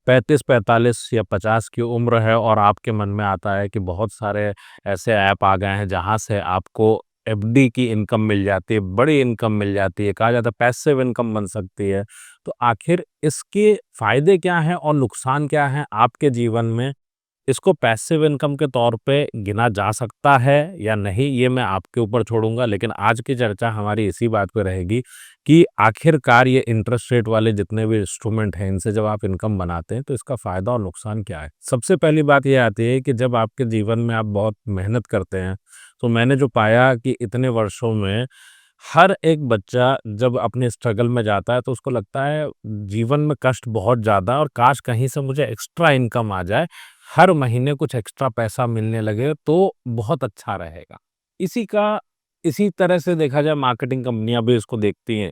35-45 या 50 की उम्र है और आपके मन में आता है कि बहुत सारे ऐसे ऐप आ गए हैं जहाँ से आपको एफडी की इनकम मिल जाती है, बड़ी इनकम मिल जाती है, कहा जाता है पैसिव इनकम बन सकती है। तो आखिर इसके फ़ायदे क्या हैं और नुकसान क्या हैं आपके जीवन में? इसको पैसिव इनकम के तौर पे गिना जा सकता है या नहीं, ये मैं आपके ऊपर छोड़ूँगा। लेकिन आज की चर्चा हमारी इसी बात पे रहेगी कि आखिरकार ये इंटरेस्ट रेट वाले जितने भी इंस्ट्रूमेंट हैं, इनसे जब आप इनकम बनाते हैं, तो इसका फ़ायदा और नुकसान क्या है? सबसे पहली बात ये आती है कि जब आपके जीवन में आप बहुत मेहनत करते हैं, तो मैंने जो पाया कि इतने वर्षों में हर एक बच्चा जब अपने स्ट्रगल में जाता है, तो उसको लगता है जीवन में कष्ट बहुत ज़्यादा है और काश कहीं से मुझे एक्स्ट्रा इनकम आ जाए, हर महीने कुछ एक्स्ट्रा पैसा मिलने लगे तो बहुत अच्छा रहेगा। इसी का इसी तरह से देखा जाए मार्केटिंग कंपनियाँ भी इसको देखती हैं।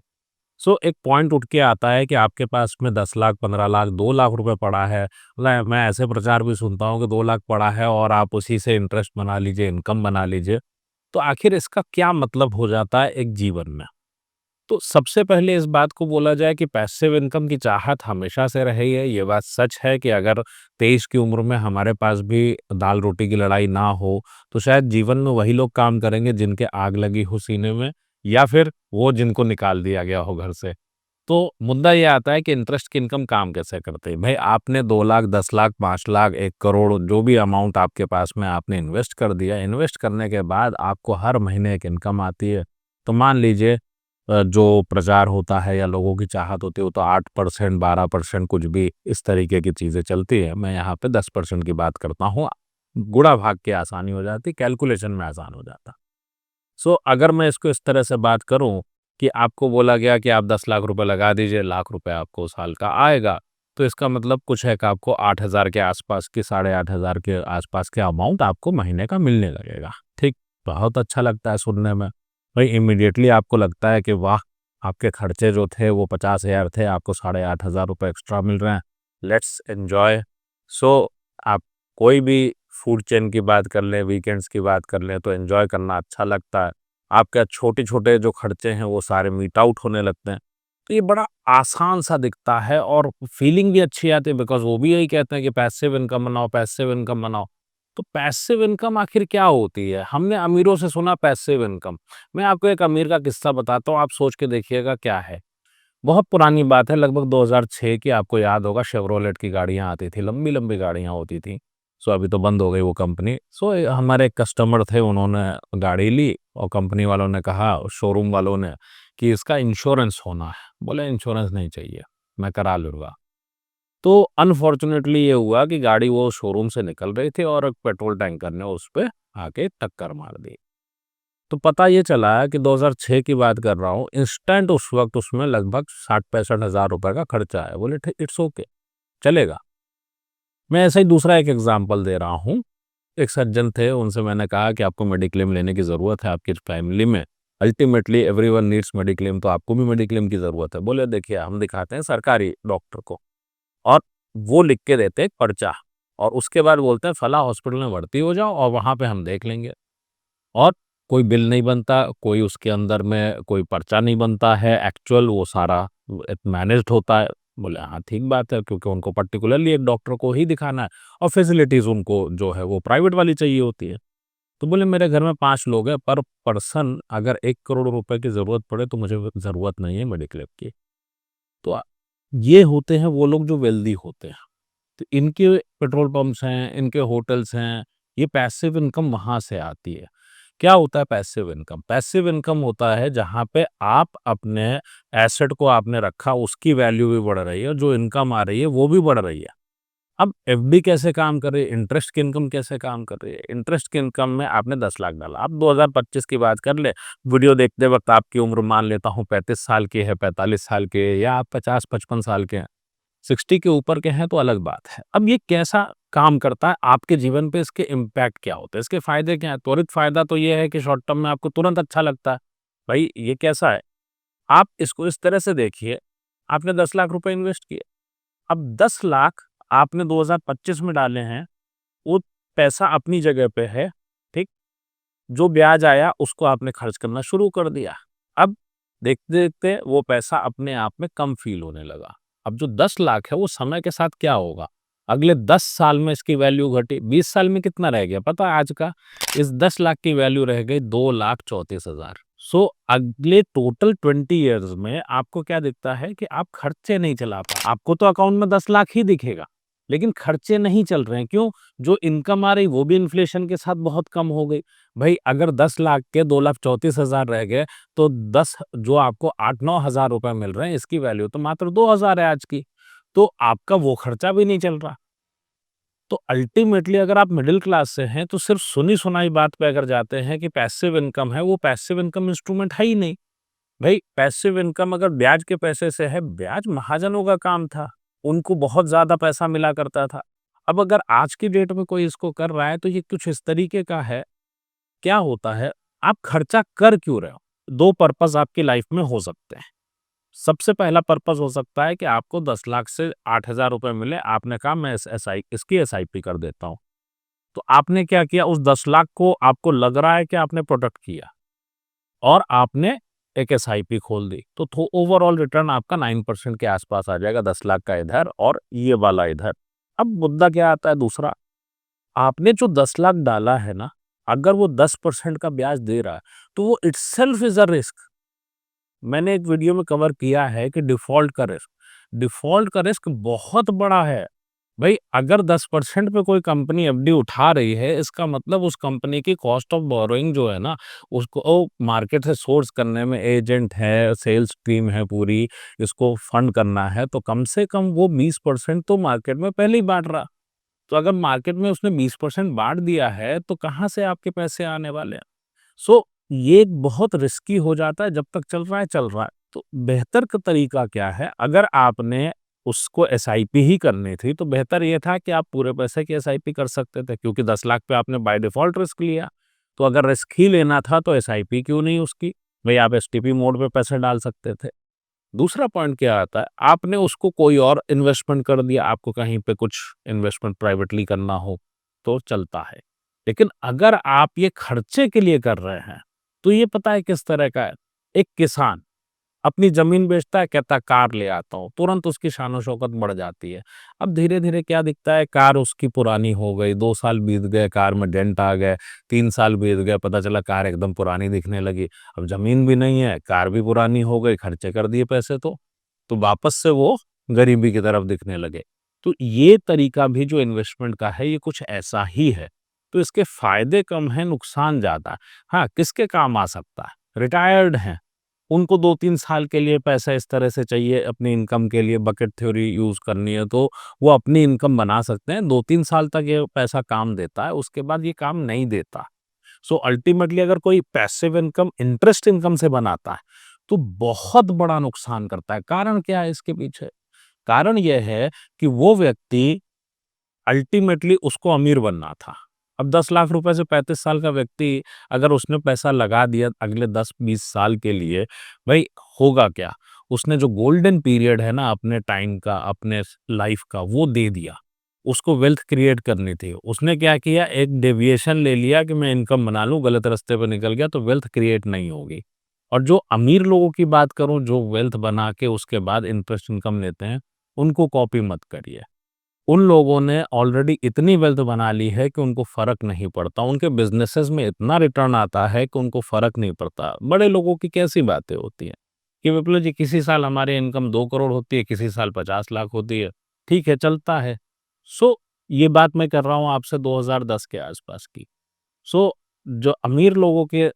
सो एक पॉइंट उठ के आता है कि आपके पास में 10 लाख, 15 लाख, 2 लाख रुपए पड़ा है। मतलब मैं ऐसे प्रचार भी सुनता हूँ कि 2 लाख पड़ा है और आप उसी से इंटरेस्ट बना लीजिए, इनकम बना लीजिए। तो आखिर इसका क्या मतलब हो जाता है एक जीवन में? तो सबसे पहले इस बात को बोला जाए कि पैसिव इनकम की चाहत हमेशा से रही है। ये बात सच है कि अगर 23 की उम्र में हमारे पास भी दाल-रोटी की लड़ाई ना हो, तो शायद जीवन में वही लोग काम करेंगे जिनके आग लगी हो सीने में या फिर वो जिनको निकाल दिया गया हो घर से। तो मुद्दा ये आता है कि इंटरेस्ट की इनकम काम कैसे करती है? भई आपने 2 लाख, 10 लाख, 5 लाख, 1 करोड़ जो भी अमाउंट आपके पास में आपने इन्वेस्ट कर दिया, इन्वेस्ट करने के बाद आपको हर महीने एक इनकम आती है। तो मान लीजिए जो प्रचार होता है या लोगों की चाहत होती है वो तो 8% 12% कुछ भी इस तरीके की चीज़ें चलती है। मैं यहाँ पे 10% की बात करता हूँ। गुणा भाग के आसानी हो जाती, कैलकुलेशन में आसान हो जाता। सो अगर मैं इसको इस तरह से बात करूँ कि आपको बोला गया कि आप 10 लाख रुपए लगा दीजिए, लाख रुपए आपको साल का आएगा, तो इसका मतलब कुछ है कि आपको 8,000 के आसपास की 8,500 के आसपास के अमाउंट आपको महीने का मिलने लगेगा। ठीक, बहुत अच्छा लगता है सुनने में। भाई इमीडिएटली आपको लगता है कि वाह! आपके खर्चे जो थे वो 50,000 थे, आपको 8,500 रुपए एक्स्ट्रा मिल रहे हैं। Let's enjoy. सो आप कोई भी फूड चेन की बात कर लें, वीकेंड्स की बात कर लें, तो एन्जॉय करना अच्छा लगता है। आपके छोटे-छोटे जो खर्चे हैं, वो सारे मीट आउट होने लगते हैं। तो ये बड़ा आसान-सा दिखता है और फीलिंग भी अच्छी आती है बिकॉज़ वो भी यही कहते हैं कि पैसिव इनकम बनाओ, पैसिव इनकम बनाओ। तो पैसिव इनकम आखिर क्या होती है? हमने अमीरों से सुना पैसिव इनकम। मैं आपको एक अमीर का किस्सा बताता हूँ, आप सोच के देखिएगा क्या है। बहुत पुरानी बात है, लगभग 2006 की, आपको याद होगा शेवरोलेट की गाड़ियाँ आती थी, लंबी-लंबी गाड़ियाँ होती थी। सो अभी तो बंद हो गई वो कंपनी। सो हमारे एक कस्टमर थे, उन्होंने गाड़ी ली और कंपनी वालों ने कहा, शोरूम वालों ने, कि इसका इंश्योरेंस होना है। बोले इंश्योरेंस नहीं चाहिए, मैं करा लूँगा। तो अनफॉर्च्यूनेटली ये हुआ कि गाड़ी वो शोरूम से निकल रही थी और एक पेट्रोल टैंकर ने उस पे आके टक्कर मार दी। तो पता ये चला कि 2006 की बात कर रहा हूँ, इंस्टेंट उस वक़्त उसमें लगभग 60-65 हज़ार रुपए का खर्चा आया। बोले ठी इट्स ओके, चलेगा। मैं ऐसा ही दूसरा एक एग्ज़ाम्पल दे रहा हूँ। एक सज्जन थे, उनसे मैंने कहा कि आपको मेडिक्लेम लेने की ज़रूरत है आपकी फैमिली में। अल्टीमेटली एवरीवन नीड्स मेडिक्लेम, तो आपको भी मेडिक्लेम की ज़रूरत है। बोले देखिए हम दिखाते हैं सरकारी डॉक्टर को और वो लिख के देते हैं एक पर्चा और उसके बाद बोलते हैं फलाँ हॉस्पिटल में भर्ती हो जाओ और वहाँ पे हम देख लेंगे। और कोई बिल नहीं बनता, कोई उसके अंदर में कोई पर्चा नहीं बनता है, एक्चुअल वो सारा मैनेज्ड होता है। बोले हाँ, ठीक बात है क्योंकि उनको पर्टिकुलरली एक डॉक्टर को ही दिखाना है और फैसिलिटीज़ उनको जो है वो प्राइवेट वाली चाहिए होती है। तो बोले मेरे घर में 5 लोग हैं, पर पर्सन अगर 1 करोड़ रुपए की ज़रूरत पड़े तो मुझे ज़रूरत नहीं है मेडिक्लेम की। तो ये होते हैं वो लोग जो वेल्दी होते हैं। तो इनके पेट्रोल पंप्स हैं, इनके होटल्स हैं, ये पैसिव इनकम वहाँ से आती है। क्या होता है पैसिव इनकम? पैसिव इनकम होता है जहाँ पे आप अपने एसेट को आपने रखा, उसकी वैल्यू भी बढ़ रही है और जो इनकम आ रही है वो भी बढ़ रही है। अब एफडी कैसे काम कर रही है? इंटरेस्ट की इनकम कैसे काम कर रही है? इंटरेस्ट की इनकम में आपने 10 लाख डाला, अब 2025 की बात कर ले, वीडियो देखते वक़्त आपकी उम्र मान लेता हूँ 35 साल की है, 45 साल की है या आप 50-55 साल के हैं। 60 के ऊपर के हैं तो अलग बात है। अब ये कैसा काम करता है आपके जीवन पे, इसके इम्पैक्ट क्या होते हैं? इसके फ़ायदे क्या हैं? त्वरित फ़ायदा तो ये है कि शॉर्ट टर्म में आपको तुरंत अच्छा लगता है। भाई ये कैसा है? आप इसको इस तरह से देखिए, आपने 10 लाख रुपए इन्वेस्ट किए। अब 10 लाख आपने 2025 में डाले हैं, वो पैसा अपनी जगह पे है, ठीक? जो ब्याज आया उसको आपने खर्च करना शुरू कर दिया। अब देखते-देखते वो पैसा अपने आप में कम फ़ील होने लगा। अब जो 10 लाख है वो समय के साथ क्या होगा? अगले 10 साल में इसकी वैल्यू घटी, 20 साल में कितना रह गया पता है आज का? इस 10 लाख की वैल्यू रह गई 2,34,000। सो अगले टोटल 20 इयर्स में आपको क्या दिखता है कि आप खर्चे नहीं चला पा, आपको तो अकाउंट में 10 लाख ही दिखेगा, लेकिन खर्चे नहीं चल रहे हैं। क्यों? जो इनकम आ रही वो भी इन्फ्लेशन के साथ बहुत कम हो गई। भाई अगर 10 लाख के 2,34,000 रह गए, तो 10 जो आपको 8-9 हज़ार रुपए मिल रहे हैं, इसकी वैल्यू तो मात्र 2,000 है आज की। तो आपका वो खर्चा भी नहीं चल रहा। तो अल्टीमेटली अगर आप मिडिल क्लास से हैं, तो सिर्फ सुनी-सुनाई बात पे अगर जाते हैं कि पैसिव इनकम है, वो पैसिव इनकम इंस्ट्रूमेंट है ही नहीं। भई पैसिव इनकम अगर ब्याज के पैसे से है, ब्याज महाजनों का काम था। उनको बहुत ज़्यादा पैसा मिला करता था। अब अगर आज की डेट में कोई इसको कर रहा है, तो ये कुछ इस तरीके का है। क्या होता है, आप खर्चा कर क्यों रहे हो? 2 पर्पज़ आपकी लाइफ में हो सकते हैं। सबसे पहला पर्पज़ हो सकता है कि आपको 10 लाख से 8,000 रुपए मिले, आपने कहा मैं इसकी एसआईपी कर देता हूँ। तो आपने क्या किया, उस 10 लाख को आपको लग रहा है कि आपने प्रोटेक्ट किया और आपने एक एसआईपी खोल दी। तो ओवरऑल रिटर्न आपका 9% के आसपास आ जाएगा, 10 लाख का इधर और ये वाला इधर। अब मुद्दा क्या आता है दूसरा, आपने जो 10 लाख डाला है ना, अगर वो 10% का ब्याज दे रहा है, तो वो इटसेल्फ इज़ अ रिस्क। मैंने एक वीडियो में कवर किया है कि डिफ़ॉल्ट का रिस्क बहुत बड़ा है। भई अगर 10% पे कोई कंपनी एफडी उठा रही है, इसका मतलब उस कंपनी की कॉस्ट ऑफ बोरोइंग जो है ना, उसको मार्केट से सोर्स करने में एजेंट है, सेल्स टीम है पूरी, इसको फंड करना है, तो कम से कम वो 20% तो मार्केट में पहले ही बाँट रहा। तो अगर मार्केट में उसने 20% बाँट दिया है, तो कहाँ से आपके पैसे आने वाले हैं? सो ये एक बहुत रिस्की हो जाता है, जब तक चल रहा है, चल रहा है। तो बेहतर का तरीका क्या है? अगर आपने उसको एसआईपी ही करनी थी, तो बेहतर ये था कि आप पूरे पैसे की एसआईपी कर सकते थे, क्योंकि 10 लाख पे आपने बाय डिफ़ॉल्ट रिस्क लिया। तो अगर रिस्क ही लेना था, तो एसआईपी क्यों नहीं उसकी? भई आप एसटीपी मोड पे पैसे डाल सकते थे। दूसरा पॉइंट क्या आता है, आपने उसको कोई और इन्वेस्टमेंट कर दिया, आपको कहीं पे कुछ इन्वेस्टमेंट प्राइवेटली करना हो, तो चलता है। लेकिन अगर आप ये खर्चे के लिए कर रहे हैं, तो ये पता है किस तरह का है? एक किसान अपनी ज़मीन बेचता है, कहता है कार ले आता हूँ, तुरंत उसकी शान-ओ-शौकत बढ़ जाती है। अब धीरे-धीरे क्या दिखता है, कार उसकी पुरानी हो गई, 2 साल बीत गए, कार में डेंट आ गए, 3 साल बीत गए, पता चला कार एकदम पुरानी दिखने लगी। अब ज़मीन भी नहीं है, कार भी पुरानी हो गई, खर्चे कर दिए पैसे तो वापस से वो गरीबी की तरफ दिखने लगे। तो ये तरीका भी जो इन्वेस्टमेंट का है, ये कुछ ऐसा ही है। तो इसके फ़ायदे कम हैं, नुकसान ज़्यादा है। हाँ, किसके काम आ सकता है? रिटायर्ड हैं, उनको 2-3 साल के लिए पैसा इस तरह से चाहिए अपनी इनकम के लिए, बकेट थ्योरी यूज़ करनी है, तो वो अपनी इनकम बना सकते हैं। 2-3 साल तक ये पैसा काम देता है, उसके बाद ये काम नहीं देता। सो अल्टीमेटली अगर कोई पैसिव इनकम इंटरेस्ट इनकम से बनाता है, तो बहुत बड़ा नुकसान करता है। कारण क्या है इसके पीछे? कारण ये है कि वो व्यक्ति अल्टीमेटली उसको अमीर बनना था। अब 10 लाख रुपए से 35 साल का व्यक्ति अगर उसने पैसा लगा दिया अगले 10-20 साल के लिए, भई होगा क्या? उसने जो गोल्डन पीरियड है ना अपने टाइम का, अपने लाइफ का, वो दे दिया। उसको वेल्थ क्रिएट करनी थी। उसने क्या किया, एक डेविएशन ले लिया कि मैं इनकम बना लूँ, गलत रास्ते पे निकल गया तो वेल्थ क्रिएट नहीं होगी। और जो अमीर लोगों की बात करूँ, जो वेल्थ बना के उसके बाद इंटरेस्ट इनकम लेते हैं, उनको कॉपी मत करिए। उन लोगों ने ऑलरेडी इतनी वेल्थ बना ली है कि उनको फ़र्क नहीं पड़ता। उनके बिज़नेसेस में इतना रिटर्न आता है कि उनको फ़र्क नहीं पड़ता। बड़े लोगों की कैसी बातें होती हैं कि विप्लव जी किसी साल हमारी इनकम 2 करोड़ होती है, किसी साल 50 लाख होती है। ठीक है, चलता है। सो ये बात मैं कर रहा हूँ आपसे 2010 के आसपास की। सो जो अमीर लोगों के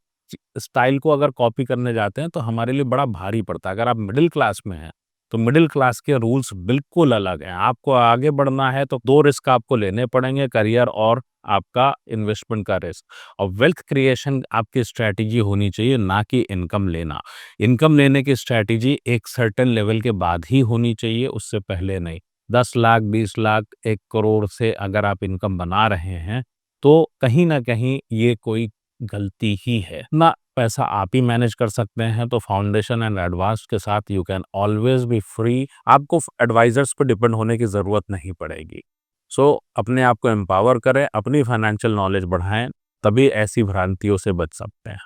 स्टाइल को अगर कॉपी करने जाते हैं तो हमारे लिए बड़ा भारी पड़ता है। अगर आप मिडिल क्लास में हैं, तो मिडिल क्लास के रूल्स बिल्कुल अलग हैं। आपको आगे बढ़ना है तो 2 रिस्क आपको लेने पड़ेंगे, करियर और आपका इन्वेस्टमेंट का रिस्क। और वेल्थ क्रिएशन आपकी स्ट्रैटेजी होनी चाहिए, ना कि इनकम लेना। इनकम लेने की स्ट्रैटेजी एक सर्टेन लेवल के बाद ही होनी चाहिए, उससे पहले नहीं। 10 लाख, 20 लाख, 1 करोड़ से अगर आप इनकम बना रहे हैं, तो कहीं न कहीं ये कोई गलती ही है। ना पैसा आप ही मैनेज कर सकते हैं, तो फाउंडेशन एंड एडवांस के साथ you can always B free. आपको एडवाइज़र्स पे डिपेंड होने की ज़रूरत नहीं पड़ेगी। सो अपने आप को एम्पावर करें, अपनी फाइनेंशियल नॉलेज बढ़ाएँ, तभी ऐसी भ्रांतियों से बच सकते हैं।